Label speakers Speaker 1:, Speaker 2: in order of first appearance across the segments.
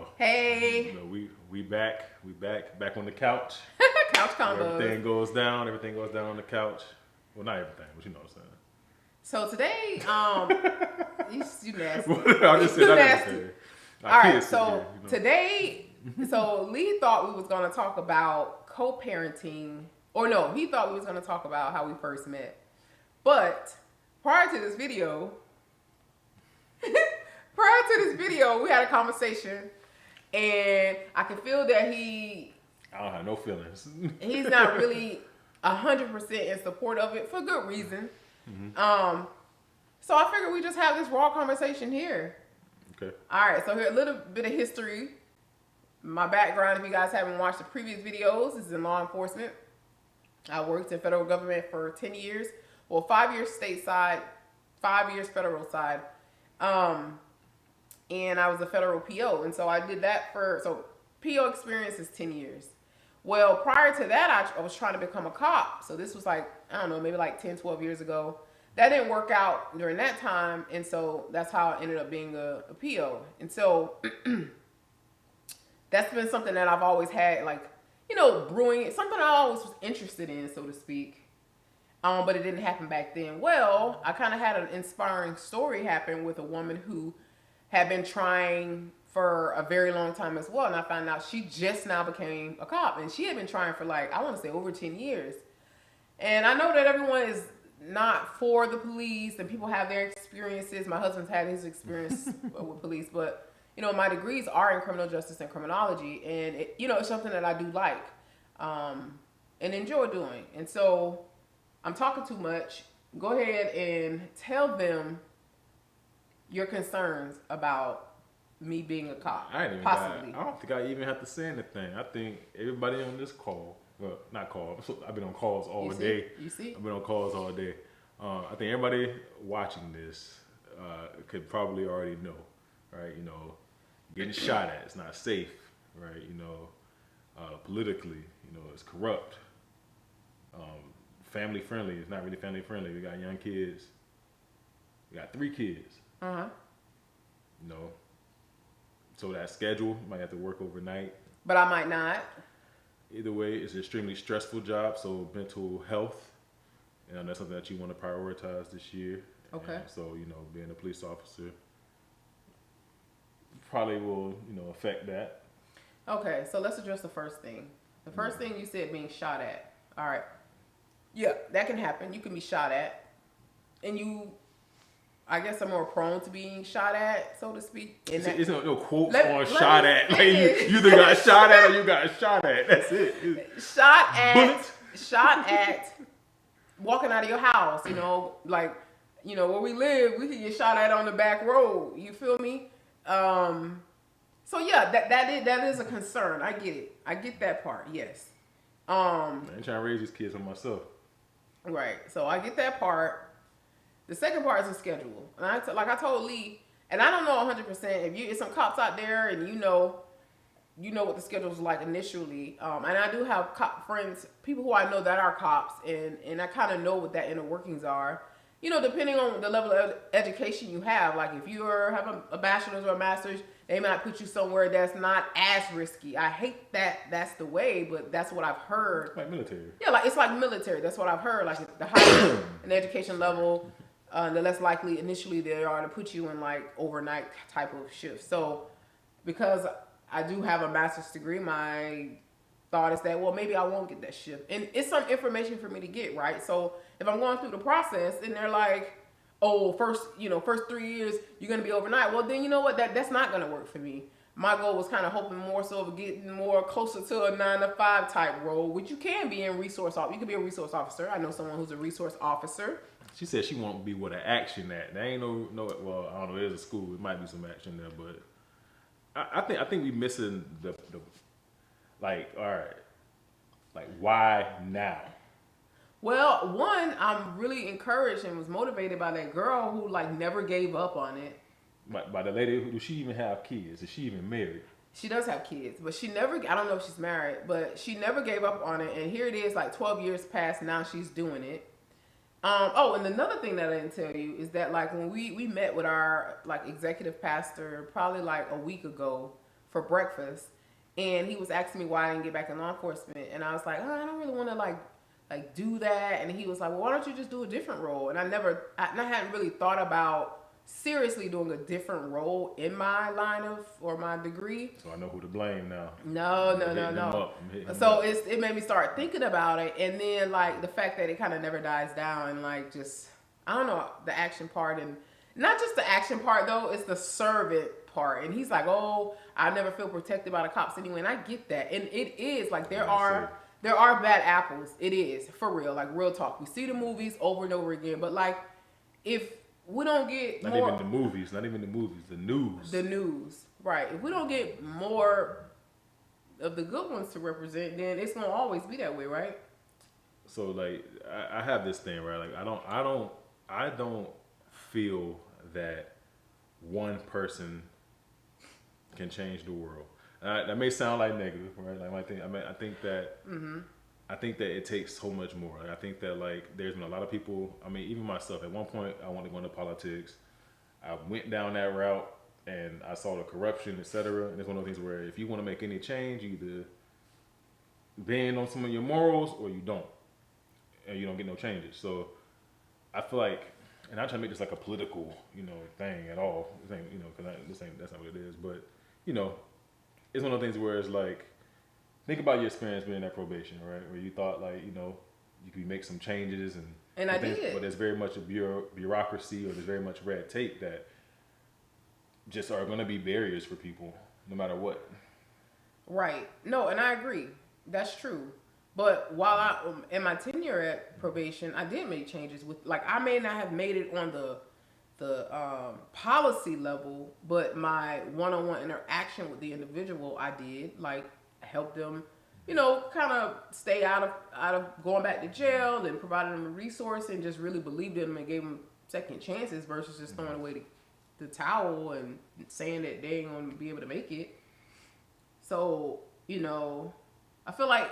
Speaker 1: y'all.
Speaker 2: Hey.
Speaker 1: You know, we back on the couch.
Speaker 2: Couch combos.
Speaker 1: Everything goes down on the couch. Well, not everything, but you know what I'm saying.
Speaker 2: So today, you nasty.
Speaker 1: I just said
Speaker 2: nasty. All right, so
Speaker 1: here, you know.
Speaker 2: today, so Lee thought we was going to talk about co-parenting, or no, he thought we was going to talk about how we first met. But prior to this video, we had a conversation, and I could feel that
Speaker 1: I don't have no feelings.
Speaker 2: he's not really 100% in support of it for good reason. Mm-hmm. So I figured we just have this raw conversation here.
Speaker 1: Okay.
Speaker 2: All right, so here a little bit of history. My background, if you guys haven't watched the previous videos, is in law enforcement. I worked in federal government for 10 years. Well, 5 years stateside, 5 years federal side. And I was a federal PO. And so I did that so PO experience is 10 years. Well, prior to that, I was trying to become a cop. So this was like, I don't know, maybe like 10, 12 years ago. That didn't work out during that time. And so that's how I ended up being a PO. And so that's been something that I've always had, like, you know, brewing. Something I always was interested in, so to speak. But it didn't happen back then. Well, I kind of had an inspiring story happen with a woman who had been trying for a very long time as well. And I found out she just now became a cop. And she had been trying for like, I want to say over 10 years. And I know that everyone is not for the police and people have their experiences. My husband's had his experience with police. But, you know, my degrees are in criminal justice and criminology. And, it's something that I do like and enjoy doing. And so I'm talking too much. Go ahead and tell them your concerns about me being a cop.
Speaker 1: I don't think I even have to say anything. I think everybody on this call, well, not call, I've been on calls all day.
Speaker 2: You see?
Speaker 1: I've been on calls all day. I think everybody watching this could probably already know, right? You know, getting shot at, it's not safe, right? You know, politically, you know, it's corrupt. Family friendly, it's not really family friendly. We got young kids. We got 3 kids.
Speaker 2: Uh-huh.
Speaker 1: You know, so that schedule, you might have to work overnight.
Speaker 2: But I might not.
Speaker 1: Either way, it's an extremely stressful job, so mental health, and that's something that you want to prioritize this year.
Speaker 2: Okay.
Speaker 1: And so, you know, being a police officer probably will, you know, affect that.
Speaker 2: Okay, so let's address the first thing. The first thing you said, being shot at. All right. Yeah, that can happen. You can be shot at. And you, I guess, are more prone to being shot at, so to speak.
Speaker 1: It's no quotes on shot at. Like, you either got shot at or you got shot at. That's it.
Speaker 2: Shot at walking out of your house, you know, like, you know, where we live, we can get shot at on the back road. You feel me? So yeah, that is a concern. I get it. I get that part. Yes.
Speaker 1: I ain't trying to raise these kids on myself.
Speaker 2: Right. So I get that part. The second part is the schedule. And I told Lee, and I don't know 100% if some cops out there and you know what the schedule is like initially. And I do have cop friends, people who I know that are cops, and I kind of know what that inner workings are. You know, depending on the level of education you have. Like if you have a bachelor's or a master's, they might put you somewhere that's not as risky. I hate that that's the way, but that's what I've heard.
Speaker 1: Like military.
Speaker 2: Yeah, like it's like military. That's what I've heard. Like the higher an education level, the less likely initially they are to put you in like overnight type of shifts. So because I do have a master's degree, my thought is that, well, maybe I won't get that shift. And it's some information for me to get, right? So if I'm going through the process and they're like, oh, first 3 years, you're going to be overnight. Well, then you know what? That's not going to work for me. My goal was kind of hoping more so of getting more closer to a 9-to-5 type role, which you can be in resource officer. You can be a resource officer. I know someone who's a resource officer.
Speaker 1: She said she won't be with an action at. There ain't no. Well, I don't know. There's a school. It might be some action there, but I think we missing the like. All right, like why now?
Speaker 2: Well, one, I'm really encouraged and was motivated by that girl who like never gave up on it.
Speaker 1: By the lady, does she even have kids? Is she even married?
Speaker 2: She does have kids, but she never, I don't know if she's married, but she never gave up on it. And here it is, like 12 years past, now she's doing it. Oh, and another thing that I didn't tell you is that like when we met with our like executive pastor probably like a week ago for breakfast, and he was asking me why I didn't get back in law enforcement, and I was like, oh, I don't really want to like do that, and he was like, well, why don't you just do a different role? And I hadn't really thought about seriously doing a different role in my line of or my degree.
Speaker 1: So I know who to blame now.
Speaker 2: No. So it made me start thinking about it, and then like the fact that it kind of never dies down, and like just I don't know the action part, and not just the action part though, it's the servant part. And he's like, oh, I never feel protected by the cops anyway, and I get that, and it is like there are bad apples. It is for real, like real talk. We see the movies over and over again, but like if we don't get
Speaker 1: not even the movies, the news. Right. If we don't get more of the good ones to represent, then it's gonna always be that way, right? So like I have this thing, right? Like I don't feel that one person can change the world. That may sound like negative, right? Like I think that I think that it takes so much more. Like, I think that like there's been a lot of people. I mean, even myself. At one point, I wanted to go into politics. I went down that route, and I saw the corruption, etc. And it's one of those things where if you want to make any change, you either bend on some of your morals or you don't, and you don't get no changes. So I feel like, and I'm trying to make this like a political, thing at all. This ain't, because that's not what it is. But it's one of those things where it's like. Think about your experience being at probation, right? Where you thought like, you could make some changes and
Speaker 2: I did.
Speaker 1: But there's very much a bureaucracy or there's very much red tape that just are going to be barriers for people no matter what.
Speaker 2: Right. No, and I agree. That's true. But while I in my tenure at probation, I did make changes with like I may not have made it on the policy level, but my one-on-one interaction with the individual, I did like help them, kind of stay out of going back to jail, and provided them a resource and just really believed in them and gave them second chances versus just throwing away the towel and saying that they ain't gonna be able to make it. So, I feel like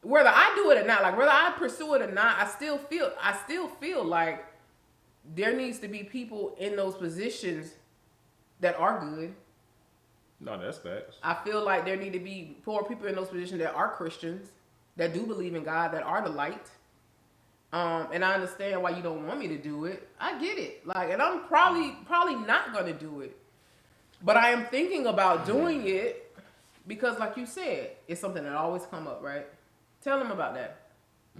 Speaker 2: whether I do it or not, like whether I pursue it or not, I still feel like there needs to be people in those positions that are good.
Speaker 1: No, that's facts.
Speaker 2: I feel like there need to be more people in those positions that are Christians, that do believe in God, that are the light. And I understand why you don't want me to do it. I get it. Like, and I'm probably not gonna do it. But I am thinking about doing it because, like you said, it's something that always come up, right? Tell them about that.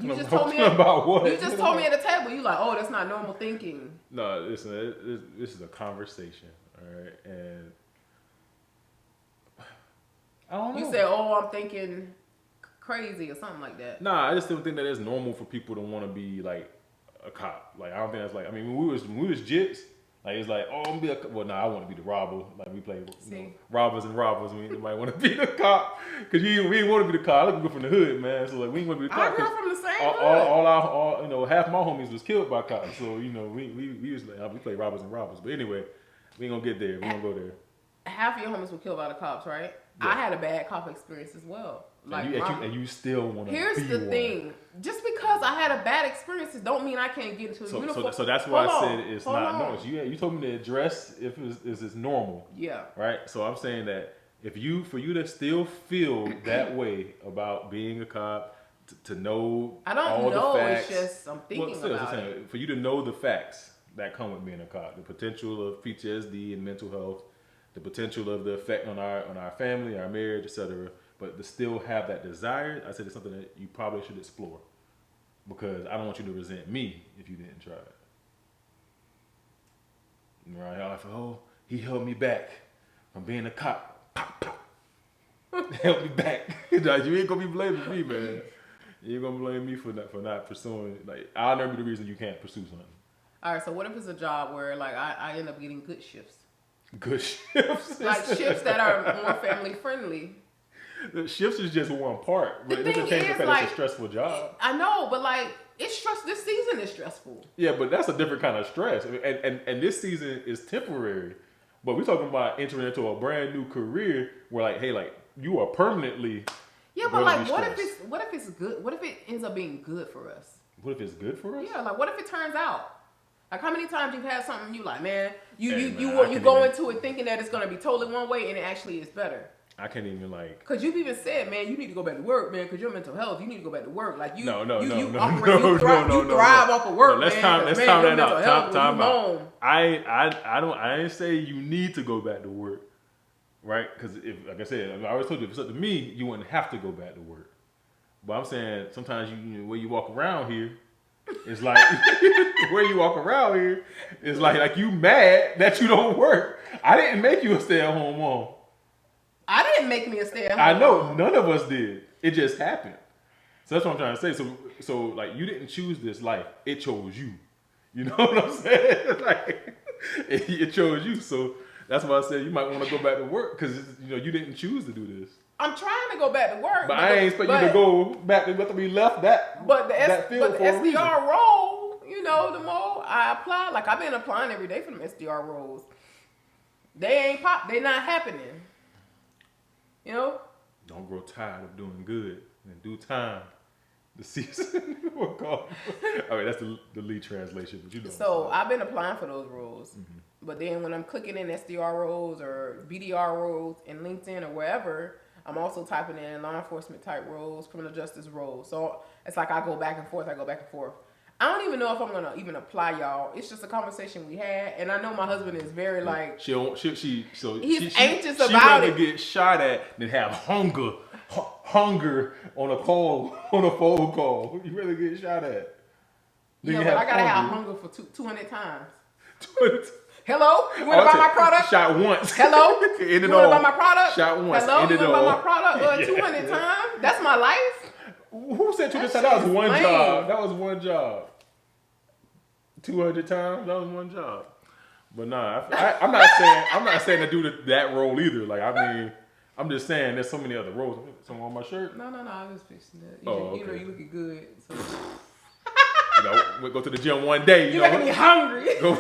Speaker 2: You just told me
Speaker 1: about what?
Speaker 2: You just told me at the table. You like, oh, that's not normal thinking.
Speaker 1: No, listen, this is a conversation, all right, and. I don't know.
Speaker 2: You said, "Oh, I'm thinking crazy" or something like that.
Speaker 1: Nah, I just don't think that it's normal for people to want to be like a cop. Like I don't think that's like. I mean, when we was jits, like it's like, oh, I'm gonna be a cop. Well, I want to be the robber. Like we play robbers and robbers. We might want to be the cop because we ain't want to be the cop. I look good from the hood, man. So like we ain't want to be the cop.
Speaker 2: I grew up from the same hood.
Speaker 1: All half my homies was killed by cops. So we was like we play robbers and robbers. But anyway, we ain't gonna get there. We gonna go there.
Speaker 2: Half of your homies were killed by the cops, right? Yeah. I had a bad cop experience as well. Like,
Speaker 1: and you still want to be one.
Speaker 2: Here's the thing. Just because I had a bad experience don't mean I can't get into a uniform.
Speaker 1: So that's why I said it's not normal. You told me to address if it's normal.
Speaker 2: Yeah.
Speaker 1: Right? So I'm saying that for you to still feel that way about being a cop, to know all the facts.
Speaker 2: It's just I'm thinking about it.
Speaker 1: For you to know the facts that come with being a cop, the potential of PTSD and mental health, the potential of the effect on our family, our marriage, etc. But to still have that desire, I said it's something that you probably should explore, because I don't want you to resent me if you didn't try it. Right? I feel, oh, he held me back from being a cop. Pop, pop. Held me back. You ain't gonna be blaming me, man. You ain't gonna blame me for not pursuing. Like I'll never be the reason you can't pursue something.
Speaker 2: All right. So what if it's a job where like I end up getting good shifts?
Speaker 1: Good shifts.
Speaker 2: Like shifts that are more family friendly.
Speaker 1: The shifts is just one part, but it doesn't change the fact that it's a stressful job.
Speaker 2: I know, but like it's stress. This season is stressful.
Speaker 1: Yeah, but that's a different kind of stress, and this season is temporary. But we're talking about entering into a brand new career where, like, hey, like you are permanently.
Speaker 2: Yeah, but like, what if it's good? What if it ends up being good for us?
Speaker 1: What if it's good for us?
Speaker 2: Yeah, like what if it turns out? Like, how many times you've had something you like, man, you
Speaker 1: man,
Speaker 2: go into it thinking that it's gonna be totally one way, and it actually is better.
Speaker 1: I can't even like.
Speaker 2: Cause you've even said, man, you need to go back to work, man, cause your mental health. You need to go back to work. Like you thrive off of work,
Speaker 1: Let's
Speaker 2: man.
Speaker 1: time that out. Time out.
Speaker 2: Home.
Speaker 1: I didn't say you need to go back to work, right? Because if, like I said, I always told you, if it's up to me, you wouldn't have to go back to work. But I'm saying sometimes you where you walk around here, it's like where you walk around here, it's like you mad that you don't work. I didn't make you a stay-at-home mom.
Speaker 2: I didn't make me a stay-at-home.
Speaker 1: I know none of us did. It just happened. So that's what I'm trying to say. So like you didn't choose this life. It chose you. You know what I'm saying? Like it chose you. So that's why I said you might want to go back to work because you didn't choose to do this.
Speaker 2: I'm trying to go back to work,
Speaker 1: but I ain't expect you to go back to be left that.
Speaker 2: But the
Speaker 1: field for a reason.
Speaker 2: SDR role, the more I apply, like I've been applying every day for them SDR roles. They ain't pop. They not happening.
Speaker 1: Don't grow tired of doing good. In due time, the season will come. All right, that's the lead translation. But
Speaker 2: So I've been applying for those roles. Mm-hmm. But then when I'm clicking in SDR roles or BDR roles in LinkedIn or wherever, I'm also typing in law enforcement type roles, criminal justice roles. So it's like I go back and forth. I don't even know if I'm gonna even apply, y'all. It's just a conversation we had, and I know my husband is very like
Speaker 1: he's
Speaker 2: anxious about
Speaker 1: rather
Speaker 2: it.
Speaker 1: Get shot at than have hunger on a phone call. You rather get shot at.
Speaker 2: Yeah, but I gotta have hunger for 200 times. Hello, you want to buy my product?
Speaker 1: Shot once.
Speaker 2: Hello, you want to buy my product?
Speaker 1: Shot once.
Speaker 2: Hello, you want to buy my product? 200 times? That's my life.
Speaker 1: Who said 200 times? That was one job. That was one job. 200 times. That was one job. But nah, I'm not saying to do that role either. Like I'm just saying there's so many other roles. Something on my shirt?
Speaker 2: No. I was fixing that.
Speaker 1: Okay.
Speaker 2: You looking good. So.
Speaker 1: We'll go to the gym one day.
Speaker 2: You making me hungry.
Speaker 1: Go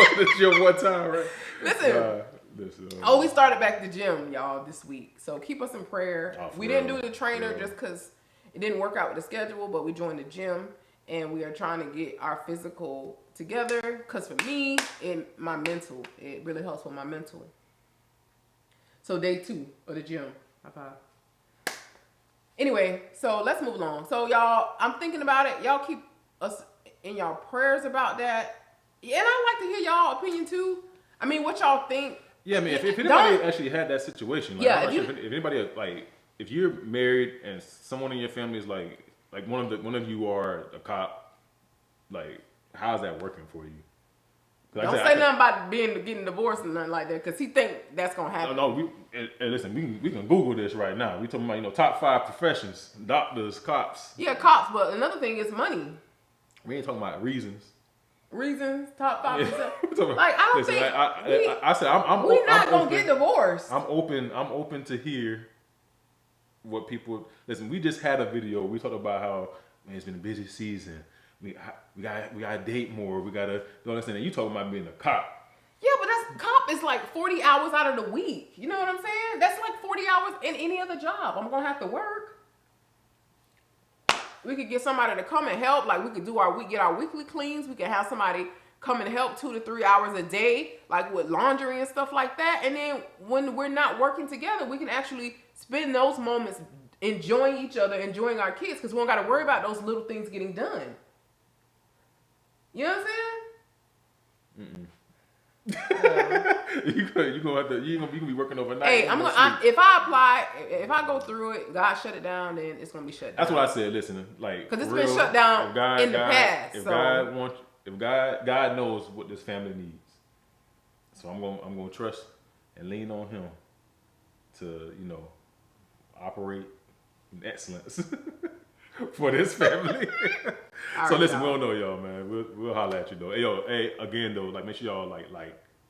Speaker 1: to the gym one time, right?
Speaker 2: Listen. We started back the gym, y'all, this week. So keep us in prayer. We didn't do the trainer just because it didn't work out with the schedule, but we joined the gym and we are trying to get our physical together. Because for me, my mental, it really helps with my mental. So day 2 of the gym. High five. Anyway, so let's move along. So y'all, I'm thinking about it. Y'all keep us in y'all prayers about that. And I'd like to hear y'all opinion too. I mean, what y'all think.
Speaker 1: Yeah, I mean, if anybody actually had that situation, like, I'm not sure if anybody, like, if you're married and someone in your family is like one of you are a cop, like, how's that working for you?
Speaker 2: Don't say nothing about getting divorced and nothing like that, because he think that's gonna happen.
Speaker 1: No. Listen, we can Google this right now. We talking about top 5 professions: doctors, cops.
Speaker 2: Yeah, cops. But another thing is money.
Speaker 1: We ain't talking about reasons.
Speaker 2: Top 5%.
Speaker 1: Yeah.
Speaker 2: Like I don't think
Speaker 1: I said I'm
Speaker 2: we're not gonna get divorced.
Speaker 1: I'm open to hear what people listen. We just had a video. We talked about how it's been a busy season. We gotta date more. We gotta do this, and you talking about being a cop.
Speaker 2: Yeah, but cop is like 40 hours out of the week. You know what I'm saying? That's like 40 hours in any other job. I'm gonna have to work. We could get somebody to come and help. Like we could get our weekly cleans. We could have somebody come and help 2 to 3 hours a day, like with laundry and stuff like that. And then when we're not working together, we can actually spend those moments enjoying each other, enjoying our kids, because we don't got to worry about those little things getting done. You know what I'm saying?
Speaker 1: You gonna be working overnight.
Speaker 2: Hey, if I apply, if I go through it, God shut it down, then it's gonna be shut down.
Speaker 1: That's what I said. Listen, like,
Speaker 2: because it's been shut down in the past.
Speaker 1: If God knows what this family needs, so I'm gonna trust and lean on Him to operate in excellence for this family. So listen, we don't know y'all, man. We'll holler at you though. Hey, again though, like make sure y'all like,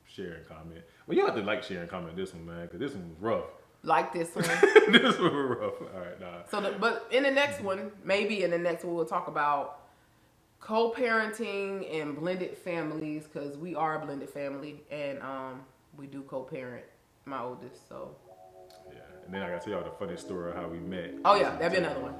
Speaker 1: share, and comment. Well, you have to like, share, and comment this one, man, because this one was rough.
Speaker 2: Like this one.
Speaker 1: This one was rough. All right, nah.
Speaker 2: So, but in the next one, we'll talk about co-parenting and blended families, because we are a blended family, and we do co-parent my oldest. So.
Speaker 1: Yeah, and then I gotta tell y'all the funny story of how we met.
Speaker 2: Oh yeah, that'd be another one.